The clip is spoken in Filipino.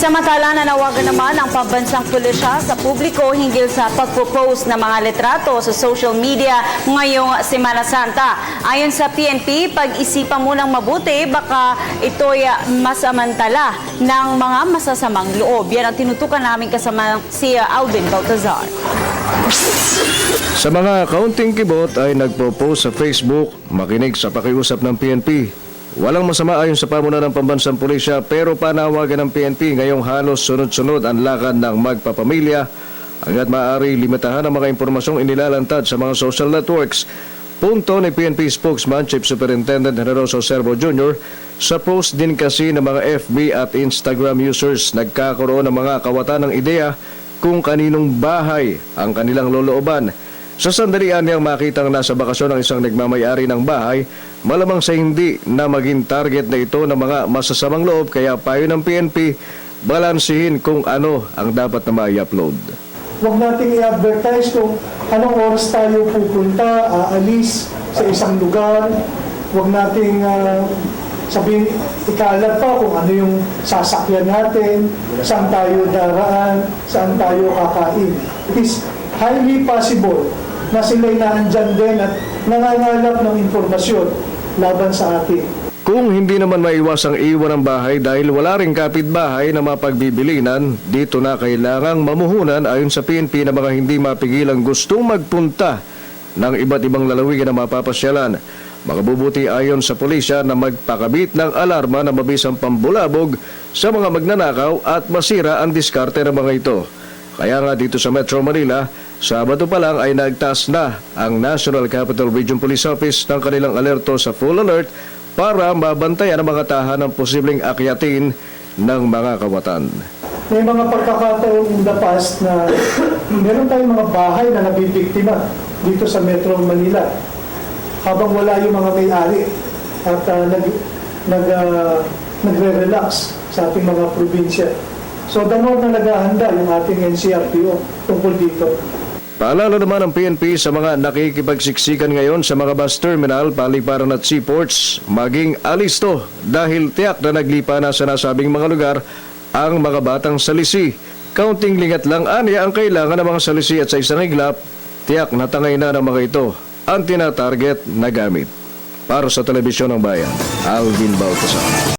Samantala, nanawagan naman ang pambansang pulisya sa publiko hinggil sa pagpo-post ng mga litrato sa social media ngayong Semana Santa. Ayon sa PNP, pag-isipan munang mabuti, baka ito'y masamantala ng mga masasamang loob. Yan ang tinutukan namin kasama si Alvin Baltazar. Sa mga kaunting kibot ay nagpo-post sa Facebook, makinig sa pakiusap ng PNP. Walang masama ayon sa pamunuan ng pambansang pulisya, pero panawagan ng PNP ngayong halos sunod-sunod ang lakad ng magpapamilya hanggat maaari limitahan ang mga impormasyong inilalantad sa mga social networks. Punto ni PNP spokesman Chief Superintendent Generoso Servo Jr. Sa post din kasi ng mga FB at Instagram users, nagkakaroon ng mga kawatan ng ideya kung kaninong bahay ang kanilang lolooban. Sa sandalian niyang makitang nasa bakasyon ng isang nagmamayari ng bahay, malamang sa hindi na maging target na ito ng mga masasamang loob, kaya payo ng PNP, balansihin kung ano ang dapat na mai-upload. Huwag nating i-advertise kung anong oras tayo pupunta, aalis sa isang lugar. Huwag nating sabihin, ikalat pa kung ano yung sasakyan natin, saan tayo daraan, saan tayo kakain. It is highly possible na sila'y naandyan din at nangangalap ng impormasyon laban sa atin. Kung hindi naman maiwasang iwan ang bahay dahil wala ring kapitbahay na mapagbibilinan, dito na kailangang mamuhunan ayon sa PNP na mga hindi mapigilang gustong magpunta ng iba't ibang lalawigan na mapapasyalan. Makabubuti ayon sa pulisya na magpakabit ng alarma na mabisang pambulabog sa mga magnanakaw at masira ang diskarte ng mga ito. Kaya nga dito sa Metro Manila, Sabado pa lang ay nagtaas na ang National Capital Region Police Office ng kanilang alerto sa full alert para mabantayan ang mga tahanan ng posibleng akyatin ng mga kawatan. May mga pagkakataon in the past na meron tayong mga bahay na nabibiktima dito sa Metro Manila habang wala yung mga may-ari at nagre-relax sa ating mga probinsya. So, danod na naghahanda yung ating NCRPO tungkol dito. Paalala naman ng PNP sa mga nakikipagsiksikan ngayon sa mga bus terminal, paliparan at seaports, maging alisto dahil tiyak na naglipa na sa nasabing mga lugar ang mga batang salisi. Kaunting lingat lang aniya ang kailangan ng mga salisi at sa isang iglap, tiyak na tangay na ng mga ito ang tina-target na gamit. Para sa Telebisyon ng Bayan, Alvin Baltazar.